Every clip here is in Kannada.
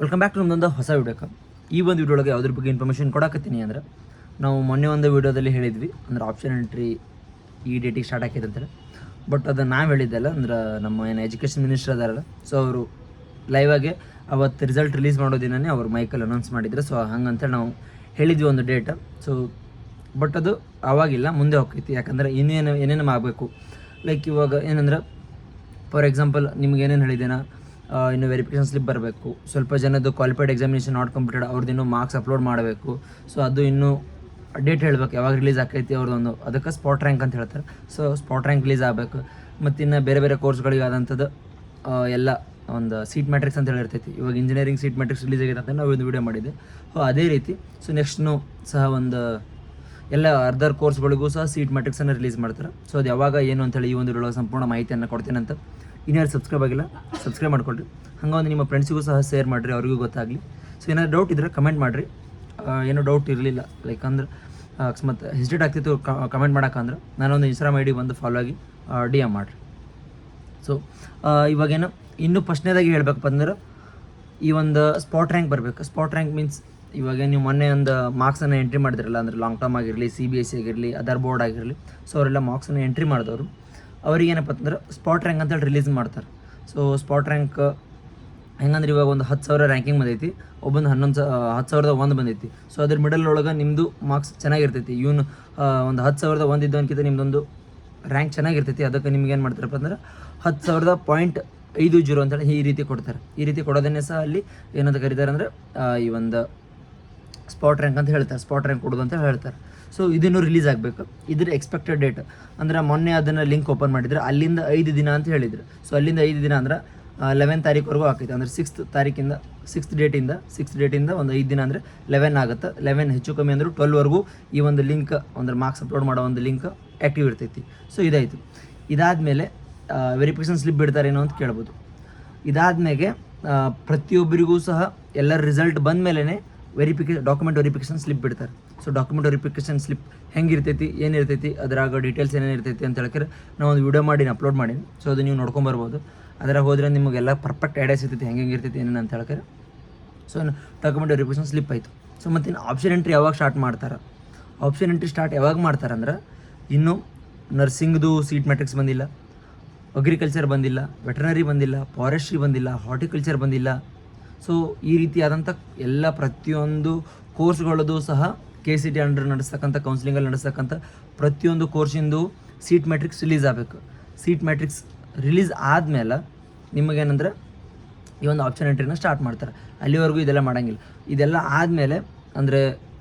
ವೆಲ್ಕಮ್ ಬ್ಯಾಕ್ ಟು ನಮ್ಮದೊಂದು ಹೊಸ ವಿಡಿಯೋಕ್ಕೆ. ಈ ಒಂದು ವಿಡಿಯೋ ಯಾವುದ್ರ ಬಗ್ಗೆ ಇನ್ಫಾರ್ಮೇಷನ್ ಕೊಡಕತ್ತೀನಿ ಅಂದ್ರೆ, ನಾವು ಮೊನ್ನೆ ಒಂದು ವಿಡಿಯೋದಲ್ಲಿ ಹೇಳಿದ್ವಿ ಅಂದ್ರೆ ಆಪ್ಷನ್ ಎಂಟ್ರಿ ಈ ಡೇಟಿಗೆ ಸ್ಟಾರ್ಟ್ ಆಕೈತೆ ಅಂತೇಳಿ. ಬಟ್ ಅದು ನಾವು ಹೇಳಿದ್ದೆಲ್ಲ ಅಂದ್ರೆ ನಮ್ಮ ಏನು ಎಜುಕೇಷನ್ ಮಿನಿಸ್ಟರ್ ಅದಾರಲ್ಲ, ಸೊ ಅವರು ಲೈವಾಗೆ ಅವತ್ತು ರಿಸಲ್ಟ್ ರಿಲೀಸ್ ಮಾಡೋ ದಿನವೇ ಅವ್ರು ಮೈಕಲ್ಲಿ ಅನೌನ್ಸ್ ಮಾಡಿದ್ರು. ಸೊ ಹಂಗಂತೇಳಿ ನಾವು ಹೇಳಿದ್ವಿ ಒಂದು ಡೇಟ್. ಸೊ ಬಟ್ ಅದು ಆವಾಗಿಲ್ಲ, ಮುಂದೆ ಹೋಗ್ತೈತಿ. ಯಾಕಂದರೆ ಏನೇನು ಆಗಬೇಕು. ಲೈಕ್ ಇವಾಗ ಏನಂದ್ರೆ ಫಾರ್ ಎಕ್ಸಾಂಪಲ್ ನಿಮ್ಗೆ ಏನೇನು ಹೇಳಿದ್ದೇನೆ, ಇನ್ನು ವೆರಿಫಿಕೇಷನ್ ಸ್ಲಿಪ್ ಬರಬೇಕು, ಸ್ವಲ್ಪ ಜನದ್ದು ಕ್ವಾಲಿಫೈಡ್ ಎಕ್ಸಾಮಿನೇಷನ್ ನಾಟ್ ಕಂಪ್ಲೀಟೆಡ್ ಅವ್ರದ್ದು ಇನ್ನೂ ಮಾರ್ಕ್ಸ್ ಅಪ್ಲೋಡ್ ಮಾಡಬೇಕು. ಸೊ ಅದು ಇನ್ನೂ ಡೇಟ್ ಹೇಳಬೇಕು ಯಾವಾಗ ರಿಲೀಸ್ ಆಕೈತಿ ಅವ್ರದ್ದೊಂದು, ಅದಕ್ಕೆ ಸ್ಪಾಟ್ ರ್ಯಾಂಕ್ ಅಂತ ಹೇಳ್ತಾರೆ. ಸೊ ಸ್ಪಾಟ್ ರ್ಯಾಂಕ್ ರಿಲೀಸ್ ಆಗಬೇಕು. ಮತ್ತು ಇನ್ನು ಬೇರೆ ಬೇರೆ ಕೋರ್ಸ್ಗಳಿಗೆ ಆದಂಥದ್ದು ಎಲ್ಲ ಒಂದು ಸೀಟ್ ಮ್ಯಾಟ್ರಿಕ್ಸ್ ಅಂತ ಹೇಳಿರ್ತೈತಿ. ಇವಾಗ ಇಂಜಿನಿಯರಿಂಗ್ ಸೀಟ್ ಮ್ಯಾಟ್ರಿಕ್ಸ್ ರಿಲೀಸ್ ಆಗಿರುತ್ತೆ ಅಂತ ನಾವು ಒಂದು ವೀಡಿಯೋ ಮಾಡಿದ್ದೆ. ಸೊ ಅದೇ ರೀತಿ ಸೊ ನೆಕ್ಸ್ಟ್ನು ಸಹ ಒಂದು ಎಲ್ಲ ಅರ್ಧರ್ ಕೋರ್ಸ್ಗಳಿಗೂ ಸಹ ಸೀಟ್ ಮ್ಯಾಟ್ರಿಕ್ಸನ್ನು ರಿಲೀಸ್ ಮಾಡ್ತಾರೆ. ಸೊ ಅದು ಯಾವಾಗ ಏನು ಅಂತೇಳಿ ಈ ಒಂದು ವಿಡಿಯೋ ಸಂಪೂರ್ಣ ಮಾಹಿತಿಯನ್ನು ಕೊಡ್ತೇನೆ ಅಂತ. ಇನ್ಯಾರು ಸಬ್ಸ್ಕ್ರೈಬ್ ಆಗಿಲ್ಲ ಸಬ್ಸ್ಕ್ರೈಬ್ ಮಾಡ್ಕೊಳ್ರಿ. ಹಂಗೆ ನಿಮ್ಮ ಫ್ರೆಂಡ್ಸಿಗೂ ಸಹ ಶೇರ್ ಮಾಡಿರಿ, ಅವ್ರಿಗೂ ಗೊತ್ತಾಗಲಿ. ಸೊ ಏನಾದ್ರು ಡೌಟ್ ಇದ್ದರೆ ಕಮೆಂಟ್ ಮಾಡಿರಿ. ಏನೋ ಡೌಟ್ ಇರಲಿಲ್ಲ ಲೈಕ್ ಅಂದ್ರೆ ಅಕಸ್ಮಾತ್ ಹೆಸಿಟೇಟ್ ಆಗ್ತಿತ್ತು ಕಮೆಂಟ್ ಮಾಡೋಕ್ಕಂದ್ರೆ ನಾನೊಂದು ಇನ್ಸ್ಟಾಗ್ರಾಮ್ ಐ ಡಿ ಬಂದು ಫಾಲೋ ಆಗಿ ಡಿ ಎಮ್ ಮಾಡಿರಿ. ಸೊ ಇವಾಗೇನು ಇನ್ನೂ ಫಸ್ಟ್ನೇದಾಗಿ ಹೇಳ್ಬೇಕಪ್ಪ ಅಂದ್ರೆ ಈ ಒಂದು ಸ್ಪಾಟ್ ರ್ಯಾಂಕ್ ಬರಬೇಕು. ಸ್ಪಾಟ್ ರ್ಯಾಂಕ್ ಮೀನ್ಸ್ ಇವಾಗ ನೀವು ಮೊನ್ನೆ ಒಂದು ಮಾರ್ಕ್ಸನ್ನು ಎಂಟ್ರಿ ಮಾಡಿದ್ರಲ್ಲ, ಅಂದರೆ ಲಾಂಗ್ ಟರ್ಮ್ ಆಗಿರಲಿ, CBSE ಆಗಿರಲಿ, ಅದರ್ ಬೋರ್ಡ್ ಆಗಿರಲಿ. ಸೊ ಅವರೆಲ್ಲ ಮಾರ್ಕ್ಸನ್ನು ಎಂಟ್ರಿ ಮಾಡಿದವರು ಅವ್ರಿಗೇನಪ್ಪ ಅಂದ್ರೆ ಸ್ಪಾಟ್ ರ್ಯಾಂಕ್ ಅಂತೇಳಿ ರಿಲೀಸ್ ಮಾಡ್ತಾರೆ. ಸೊ ಸ್ಪಾಟ್ ರ್ಯಾಂಕ್ ಹೆಂಗಂದ್ರೆ ಇವಾಗ ಒಂದು 10,000 ರ್ಯಾಂಕಿಂಗ್ ಬಂದೈತಿ, ಒಬ್ಬೊಂದು 10,001 ಬಂದೈತಿ. ಸೊ ಅದ್ರ ಮಿಡಲ್ ಒಳಗೆ ನಿಮ್ಮದು ಮಾರ್ಕ್ಸ್ ಚೆನ್ನಾಗಿರ್ತೈತಿ. ಇವನು ಒಂದು 10,001 ಇದ್ದವನ್ಕಿಂತ ನಿಮ್ಮದೊಂದು ರ್ಯಾಂಕ್ ಚೆನ್ನಾಗಿರ್ತೈತಿ. ಅದಕ್ಕೆ ನಿಮ್ಗೆ ಏನು ಮಾಡ್ತಾರಪ್ಪ ಅಂದ್ರೆ 10,000.50 ಅಂತೇಳಿ ಈ ರೀತಿ ಕೊಡ್ತಾರೆ. ಈ ರೀತಿ ಕೊಡೋದನ್ನೇ ಸಹ ಅಲ್ಲಿ ಏನಂತ ಕರೀತಾರೆ ಅಂದರೆ ಈ ಒಂದು ಸ್ಪಾಟ್ ರ್ಯಾಂಕ್ ಅಂತ ಹೇಳ್ತಾರೆ, ಸ್ಪಾಟ್ ರ್ಯಾಂಕ್ ಕೊಡೋದು ಅಂತ ಹೇಳ್ತಾರೆ. ಸೊ ಇದನ್ನು ರಿಲೀಸ್ ಆಗಬೇಕು. ಇದ್ರ ಎಕ್ಸ್ಪೆಕ್ಟೆಡ್ ಡೇಟ್ ಅಂದರೆ ಮೊನ್ನೆ ಅದನ್ನು ಲಿಂಕ್ ಓಪನ್ ಮಾಡಿದರೆ ಅಲ್ಲಿಂದ 5 ದಿನ ಅಂತ ಹೇಳಿದರು. ಸೊ ಅಲ್ಲಿಂದ 5 ದಿನ ಅಂದ್ರೆ 11 ತಾರೀಕುವರೆಗೂ ಆಗ್ತೈತೆ. ಅಂದರೆ 6th ಡೇಟಿಂದ ಒಂದು 5 ದಿನ ಅಂದರೆ 11 ಆಗುತ್ತೆ. 11 ಹೆಚ್ಚು ಕಮ್ಮಿ ಅಂದರೂ 12ವರೆಗೂ ಈ ಒಂದು ಲಿಂಕ್ ಅಂದರೆ ಮಾರ್ಕ್ಸ್ ಅಪ್ಲೋಡ್ ಮಾಡೋ ಒಂದು ಲಿಂಕ್ ಆ್ಯಕ್ಟಿವ್ ಇರ್ತೈತಿ. ಸೊ ಇದಾಯಿತು. ಇದಾದಮೇಲೆ ವೆರಿಫಿಕೇಷನ್ ಸ್ಲಿಪ್ ಬಿಡ್ತಾರೇನೋ ಅಂತ ಕೇಳ್ಬೋದು. ಇದಾದಮೇಲೆ ಪ್ರತಿಯೊಬ್ಬರಿಗೂ ಸಹ ಎಲ್ಲ ರಿಸಲ್ಟ್ ಬಂದ ಮೇಲೇ ಡಾಕ್ಯುಮೆಂಟ್ ವೆರಿಫಿಕೇಷನ್ ಸ್ಲಿಪ್ ಬಿಡ್ತಾರೆ. ಸೊ ಡಾಕ್ಯುಮೆಂಟ್ ವೆರಿಫಿಕೇಷನ್ ಸ್ಲಿಪ್ ಹೆಂಗಿರ್ತೈತಿ, ಏನಿರ್ತೈತಿ, ಅದ್ರಾಗ ಡೀಟೇಲ್ಸ್ ಏನೇನಿರ್ತೈತಿ ಅಂತ ಹೇಳ್ತಾರೆ ನಾವು ಒಂದು ವೀಡಿಯೋ ಮಾಡಿ ಅಪ್ಲೋಡ್ ಮಾಡೀನಿ. ಸೊ ಅದು ನೀವು ನೋಡ್ಕೊಂಬರ್ಬೋದು. ಅದ್ರಾಗ ಹೋದರೆ ನಿಮಗೆಲ್ಲ ಪರ್ಫೆಕ್ಟ್ ಐಡಿಯಾ ಸಿಗ್ತೈತಿ ಹೆಂಗೆ ಇರ್ತೈತಿ ಏನೇನು ಅಂತ ಹೇಳ್ತಾರೆ. ಸೊ ಡಾಕ್ಯುಮೆಂಟ್ ವೆರಿಫಿಕೇಷನ್ ಸ್ಲಿಪ್ ಆಯಿತು. ಸೊ ಮತ್ತು ಆಪ್ಷನ್ ಎಂಟ್ರಿ ಯಾವಾಗ ಸ್ಟಾರ್ಟ್ ಮಾಡ್ತಾರೆ? ಆಪ್ಷನ್ ಎಂಟ್ರಿ ಸ್ಟಾರ್ಟ್ ಯಾವಾಗ ಮಾಡ್ತಾರೆ ಅಂದ್ರೆ ಇನ್ನೂ ನರ್ಸಿಂಗ್ದು ಸೀಟ್ ಮ್ಯಾಟ್ರಿಕ್ಸ್ ಬಂದಿಲ್ಲ, ಅಗ್ರಿಕಲ್ಚರ್ ಬಂದಿಲ್ಲ, ವೆಟರ್ನರಿ ಬಂದಿಲ್ಲ, ಫಾರೆಸ್ಟ್ರಿ ಬಂದಿಲ್ಲ, ಹಾರ್ಟಿಕಲ್ಚರ್ ಬಂದಿಲ್ಲ. ಸೊ ಈ ರೀತಿಯಾದಂಥ ಎಲ್ಲ ಪ್ರತಿಯೊಂದು ಕೋರ್ಸ್ಗಳದ್ದು ಸಹ KCT ಅಂಡರ್ ನಡೆಸ್ತಕ್ಕಂಥ ಕೌನ್ಸಿಲಿಂಗಲ್ಲಿ ನಡೆಸ್ತಕ್ಕಂಥ ಪ್ರತಿಯೊಂದು ಕೋರ್ಸಿಂದು ಸೀಟ್ ಮ್ಯಾಟ್ರಿಕ್ಸ್ ರಿಲೀಸ್ ಆಗಬೇಕು. ಸೀಟ್ ಮ್ಯಾಟ್ರಿಕ್ಸ್ ರಿಲೀಸ್ ಆದಮೇಲೆ ನಿಮಗೇನಂದ್ರೆ ಈ ಒಂದು ಆಪ್ಷನ್ ಎಂಟ್ರಿನ ಸ್ಟಾರ್ಟ್ ಮಾಡ್ತಾರೆ. ಅಲ್ಲಿವರೆಗೂ ಇದೆಲ್ಲ ಮಾಡೋಂಗಿಲ್ಲ. ಇದೆಲ್ಲ ಆದಮೇಲೆ ಅಂದರೆ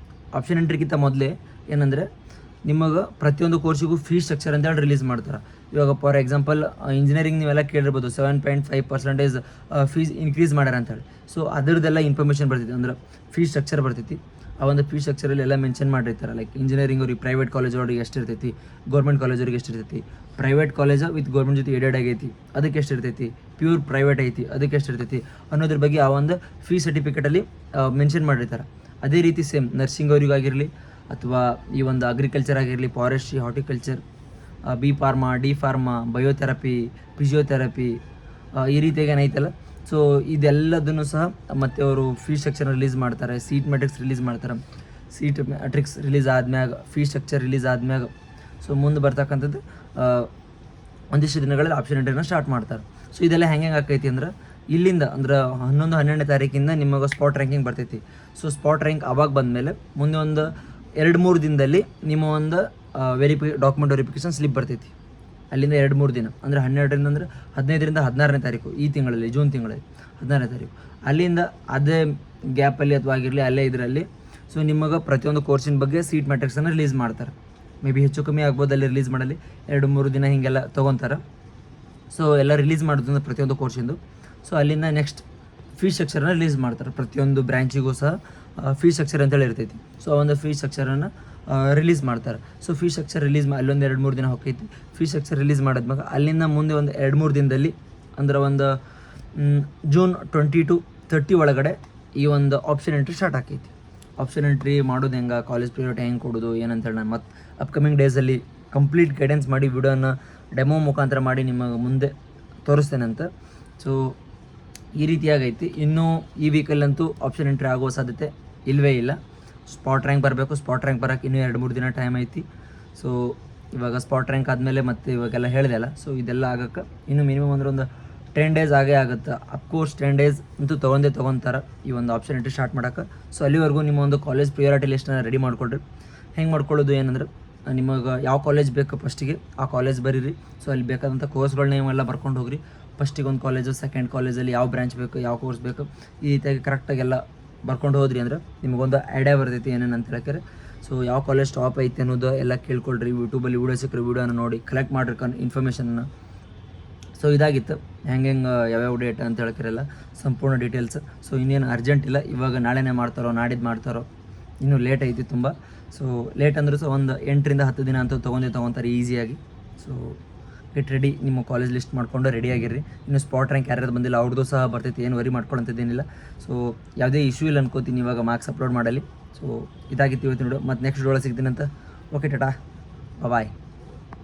ಆಪ್ಷನ್ ಎಂಟ್ರಿಗಿಂತ ಮೊದಲೇ ಏನಂದರೆ ನಿಮಗೆ ಪ್ರತಿಯೊಂದು ಕೋರ್ಸಿಗೂ ಫೀಸ್ ಸ್ಟ್ರಕ್ಚರ್ ಅಂತೇಳಿ ರಿಲೀಸ್ ಮಾಡ್ತಾರೆ. ಇವಾಗ ಫಾರ್ ಎಕ್ಸಾಂಪಲ್ ಇಂಜಿನಿಯರಿಂಗ್ ನೀವೆಲ್ಲ ಕೇಳಿರ್ಬೋದು 7.5% ಫೀಸ್ ಇನ್ಕ್ರೀಸ್ ಮಾಡ್ಯಾರ ಅಂತೇಳಿ. ಸೊ ಅದರದ್ದೆಲ್ಲ ಇನ್ಫಾರ್ಮೇಷನ್ ಬರ್ತೈತಿ, ಅಂದ್ರೆ ಫೀಸ್ ಸ್ಟ್ರಕ್ಚರ್ ಬರ್ತೈತಿ. ಆ ಒಂದು ಫೀಸ್ ಸ್ಟ್ರಕ್ಚರಲ್ಲಿ ಎಲ್ಲ ಮೆನ್ಷನ್ ಮಾಡಿರ್ತಾರೆ. ಲೈಕ್ ಇಂಜಿನಿಯರಿಂಗ್ ಅವ್ರಿಗೆ ಪ್ರೈವೇಟ್ ಕಾಲೇಜ್ ಅವ್ರಿಗೆ ಎಷ್ಟು ಇರ್ತೈತಿ, ಗೌರ್ಮೆಂಟ್ ಕಾಲೇಜ್ ಅವ್ರಿಗೆ ಎಷ್ಟು ಇರ್ತೈತಿ, ಪ್ರೈವೇಟ್ ಕಾಲೇಜ್ ವಿತ್ ಗೌರ್ಮೆಂಟ್ ಜೊತೆ ಏಡೆಡ್ ಆಗೈತಿ ಅದಕ್ಕೆ ಎಷ್ಟು ಇರ್ತೈತಿ, ಪ್ಯೂರ್ ಪ್ರೈವೇಟ್ ಐತಿ ಅದಕ್ಕೆ ಎಷ್ಟು ಇರ್ತೈತಿ ಅನ್ನೋದ್ರ ಬಗ್ಗೆ ಆ ಒಂದು ಫೀಸ್ ಸರ್ಟಿಫಿಕೇಟಲ್ಲಿ ಮೆನ್ಷನ್ ಮಾಡಿರ್ತಾರೆ. ಅದೇ ರೀತಿ ಸೇಮ್ ನರ್ಸಿಂಗ್ ಅವ್ರಿಗಾಗಿರಲಿ ಅಥವಾ ಈ ಒಂದು ಅಗ್ರಿಕಲ್ಚರ್ ಆಗಿರಲಿ, forestry, horticulture, B pharma, D pharma, biotherapy, physiotherapy, ಈ ರೀತಿಯಾಗಿ ಏನೈತಲ್ಲ. ಸೊ ಇದೆಲ್ಲದನ್ನು ಸಹ ಮತ್ತು ಅವರು ಫೀಸ್ ಸ್ಟ್ರಕ್ಚರ್ ರಿಲೀಸ್ ಮಾಡ್ತಾರೆ, ಸೀಟ್ ಮ್ಯಾಟ್ರಿಕ್ಸ್ ರಿಲೀಸ್ ಮಾಡ್ತಾರೆ. ಸೀಟ್ ಮ್ಯಾಟ್ರಿಕ್ಸ್ ರಿಲೀಸ್ ಆದ್ಮ್ಯಾಗ, ಫೀಸ್ ಸ್ಟ್ರಕ್ಚರ್ ರಿಲೀಸ್ ಆದ್ಮ್ಯಾಗ ಸೊ ಮುಂದೆ ಬರ್ತಕ್ಕಂಥದ್ದು ಒಂದಿಷ್ಟು ದಿನಗಳಲ್ಲಿ ಆಪ್ಷನ್ ಎಂಟ್ರಿನ ಸ್ಟಾರ್ಟ್ ಮಾಡ್ತಾರೆ. ಸೊ ಇದೆಲ್ಲ ಹೆಂಗೆ ಆಕೈತಿ ಅಂದ್ರೆ ಇಲ್ಲಿಂದ ಅಂದ್ರೆ 11-12ನೇ ತಾರೀಕಿಂದ ನಿಮಗೆ ಸ್ಪಾಟ್ ರ್ಯಾಂಕಿಂಗ್ ಬರ್ತೈತಿ. ಸೊ ಸ್ಪಾಟ್ ರ್ಯಾಂಕ್ ಆವಾಗ ಬಂದಮೇಲೆ ಮುಂದೆ ಒಂದು 2-3 ದಿನದಲ್ಲಿ ನಿಮ್ಮ ಒಂದು ಡಾಕ್ಯುಮೆಂಟ್ ವೆರಿಫಿಕೇಷನ್ ಸ್ಲಿಪ್ ಬರ್ತೈತಿ. ಅಲ್ಲಿಂದ 2-3 ದಿನ ಅಂದರೆ 12ರಿಂದ ಅಂದರೆ 15ರಿಂದ 16ನೇ ತಾರೀಕು ಈ ತಿಂಗಳಲ್ಲಿ, ಜೂನ್ ತಿಂಗಳಲ್ಲಿ 16ನೇ ತಾರೀಕು. ಅಲ್ಲಿಂದ ಅದೇ ಗ್ಯಾಪಲ್ಲಿ ಅಥವಾ ಆಗಿರಲಿ ಅಲ್ಲೇ ಇದರಲ್ಲಿ ಸೊ ನಿಮಗೆ ಪ್ರತಿಯೊಂದು ಕೋರ್ಸಿನ ಬಗ್ಗೆ ಸೀಟ್ ಮ್ಯಾಟ್ರಿಕ್ಸನ್ನು ರಿಲೀಸ್ ಮಾಡ್ತಾರೆ. ಮೇ ಬಿ ಹೆಚ್ಚು ಕಮ್ಮಿ ಆಗ್ಬೋದು ಅಲ್ಲಿ ರಿಲೀಸ್ ಮಾಡಲಿ 2-3 ದಿನ ಹೀಗೆಲ್ಲ ತೊಗೊತಾರೆ. ಸೊ ಎಲ್ಲ ರಿಲೀಸ್ ಮಾಡೋದ್ರಿಂದ ಪ್ರತಿಯೊಂದು ಕೋರ್ಸಿಂದು. ಸೊ ಅಲ್ಲಿಂದ ನೆಕ್ಸ್ಟ್ ಫೀಸ್ ಸ್ಟ್ರಕ್ಚರನ್ನು ರಿಲೀಸ್ ಮಾಡ್ತಾರೆ. ಪ್ರತಿಯೊಂದು ಬ್ರ್ಯಾಂಚಿಗೂ ಸಹ ಫೀಸ್ ಸ್ಟ್ರಕ್ಚರ್ ಅಂತೇಳಿ ಇರ್ತೈತಿ. ಸೊ ಆ ಒಂದು ಫೀಸ್ ಸ್ಟ್ರಕ್ಚರನ್ನು ರಿಲೀಸ್ ಮಾಡ್ತಾರೆ. ಸೊ ಫೀಸ್ ಸ್ಟ್ರಕ್ಚರ್ ರಿಲೀಸ್ ಅಲ್ಲೊಂದು 2-3 ದಿನ ಹೋಗ್ತೈತಿ. ಫೀಸ್ ಸ್ಟ್ರಕ್ಚರ್ ರಿಲೀಸ್ ಮಾಡಿದ್ಮ್ಯಾಗ ಅಲ್ಲಿಂದ ಮುಂದೆ ಒಂದು 2-3 ದಿನದಲ್ಲಿ ಅಂದ್ರೆ ಒಂದು ಜೂನ್ 20-30 ಒಳಗಡೆ ಈ ಒಂದು ಆಪ್ಷನ್ ಎಂಟ್ರಿ ಸ್ಟಾರ್ಟ್ ಆಕೈತಿ. ಆಪ್ಷನ್ ಎಂಟ್ರಿ ಮಾಡೋದು ಹೆಂಗೆ, ಕಾಲೇಜ್ ಪ್ರೈವೇಟ್ ಹೆಂಗೆ ಕೊಡೋದು ಏನಂತೇಳಿ ನಾನು ಮತ್ತು ಅಪ್ಕಮಿಂಗ್ ಡೇಸಲ್ಲಿ ಕಂಪ್ಲೀಟ್ ಗೈಡೆನ್ಸ್ ಮಾಡಿ ವಿಡಿಯೋನ ಡೆಮೋ ಮುಖಾಂತರ ಮಾಡಿ ನಿಮಗೆ ಮುಂದೆ ತೋರಿಸ್ತೇನೆ ಅಂತ. ಸೊ ಈ ರೀತಿಯಾಗೈತಿ. ಇನ್ನೂ ಈ ವೀಕಲ್ಲಂತೂ ಆಪ್ಷನ್ ಎಂಟ್ರಿ ಆಗೋ ಸಾಧ್ಯತೆ ಇಲ್ಲವೇ ಇಲ್ಲ. ಸ್ಪಾಟ್ ರ್ಯಾಂಕ್ ಬರಬೇಕು. ಸ್ಪಾಟ್ ರ್ಯಾಂಕ್ ಬರೋಕ್ಕೆ ಇನ್ನೂ 2-3 ದಿನ ಟೈಮ್ ಐತಿ. ಸೊ ಇವಾಗ ಸ್ಪಾಟ್ ರ್ಯಾಂಕ್ ಆದಮೇಲೆ ಮತ್ತು ಇವಾಗೆಲ್ಲ ಹೇಳಿದೆ ಅಲ್ಲ, ಸೊ ಇದೆಲ್ಲ ಆಗೋಕ್ಕೆ ಇನ್ನೂ ಮಿನಿಮಮ್ ಅಂದ್ರೆ ಒಂದು 10 ಡೇಸ್ ಆಗೇ ಆಗುತ್ತೆ. ಅಫ್ಕೋರ್ಸ್ 10 ಡೇಸ್ ಅಂತೂ ತೊಗೊತಾರೆ ಈ ಒಂದು ಆಪ್ಷನ್ ಎಂಟ್ರಿ ಸ್ಟಾರ್ಟ್ ಮಾಡೋಕ್ಕೆ. ಸೊ ಅಲ್ಲಿವರೆಗೂ ನಿಮ್ಮ ಒಂದು ಕಾಲೇಜ್ ಪ್ರಿಯಾರಿಟಿ ಲಿಸ್ಟನ್ನ ರೆಡಿ ಮಾಡ್ಕೊಳ್ರಿ. ಹೆಂಗೆ ಮಾಡ್ಕೊಳ್ಳೋದು ಏನಂದ್ರೆ, ನಿಮಗೆ ಯಾವ ಕಾಲೇಜ್ ಬೇಕು ಫಸ್ಟಿಗೆ ಆ ಕಾಲೇಜ್ ಬರೀರಿ. ಸೊ ಅಲ್ಲಿ ಬೇಕಾದಂಥ ಕೋರ್ಸ್ಗಳ ನೇಮೆಲ್ಲ ಬರ್ಕೊಂಡು ಹೋಗ್ರಿ. ಫಸ್ಟಿಗೆ ಒಂದು ಕಾಲೇಜು, ಸೆಕೆಂಡ್ ಕಾಲೇಜಲ್ಲಿ ಯಾವ ಬ್ರಾಂಚ್ ಬೇಕು, ಯಾವ ಕೋರ್ಸ್ ಬೇಕು, ಈ ರೀತಿಯಾಗಿ ಕರೆಕ್ಟಾಗೆಲ್ಲ ಬರ್ಕೊಂಡು ಹೋದ್ರಿ ಅಂದ್ರೆ ನಿಮಗೊಂದು ಐಡಿಯಾ ಬರ್ತೈತಿ ಏನೇನು ಅಂತ ಹೇಳ್ತಾರೆ. ಸೊ ಯಾವ ಕಾಲೇಜ್ ಟಾಪ್ ಐತೆ ಅನ್ನೋದು ಎಲ್ಲ ಕೇಳ್ಕೊಳ್ರಿ. ಯೂಟ್ಯೂಬಲ್ಲಿ ವೀಡಿಯೋ ಸಿಕ್ಕರೆ ವೀಡಿಯೋನ ನೋಡಿ ಕಲೆಕ್ಟ್ ಮಾಡಿರಿ ಇನ್ಫಾರ್ಮೇಷನ್ನ. ಸೊ ಇದಾಗಿತ್ತು ಹೆಂಗೆ ಯಾವ್ಯಾವ ಡೇಟ್ ಅಂತ ಹೇಳ್ಕಿರಲ್ಲ ಸಂಪೂರ್ಣ ಡೀಟೇಲ್ಸ್. ಸೊ ಇನ್ನೇನು ಅರ್ಜೆಂಟ್ ಇಲ್ಲ, ಇವಾಗ ನಾಳೆನೇ ಮಾಡ್ತಾರೋ ನಾಡಿದ್ದು ಮಾಡ್ತಾರೋ, ಇನ್ನೂ ಲೇಟ್ ಐತಿ ತುಂಬ. ಸೊ ಲೇಟ್ ಅಂದರೂ ಸಹ ಒಂದು 8-10 ದಿನ ಅಂತೂ ತೊಗೊತಾರೆ ಈಸಿಯಾಗಿ. ಸೊ ಗೆಟ್ ರೆಡಿ, ನಿಮ್ಮ ಕಾಲೇಜ್ ಲಿಸ್ಟ್ ಮಾಡ್ಕೊಂಡು ರೆಡಿಯಾಗಿರ್ರಿ. ಇನ್ನು ಸ್ಪಾಟ್ ರ್ಯಾಂಕ್ ಯಾರ್ಯಾರು ಬಂದಿಲ್ಲ ಅವ್ರದ್ದು ಸಹ ಬರ್ತೈತಿ, ಏನು ವರಿ ಮಾಡ್ಕೊಳ್ಳೋಂಥದ್ದೇನಿಲ್ಲ. ಸೊ ಯಾವುದೇ ಇಶ್ಯೂ ಇಲ್ಲ ಅನ್ಕೋತೀನಿ ಇವಾಗ ಮಾರ್ಕ್ಸ್ ಅಪ್ಲೋಡ್ ಮಾಡಲಿ. ಸೊ ಇದಾಗಿತ್ತು ಇವತ್ತಿನ ವಿಡಿಯೋ. ಮತ್ತು ನೆಕ್ಸ್ಟ್ ವಿಡಿಯೋ ಸಿಗ್ತೀನಿ ಅಂತ. ಓಕೆ ಟಾಟಾ, ಬಾಯ್.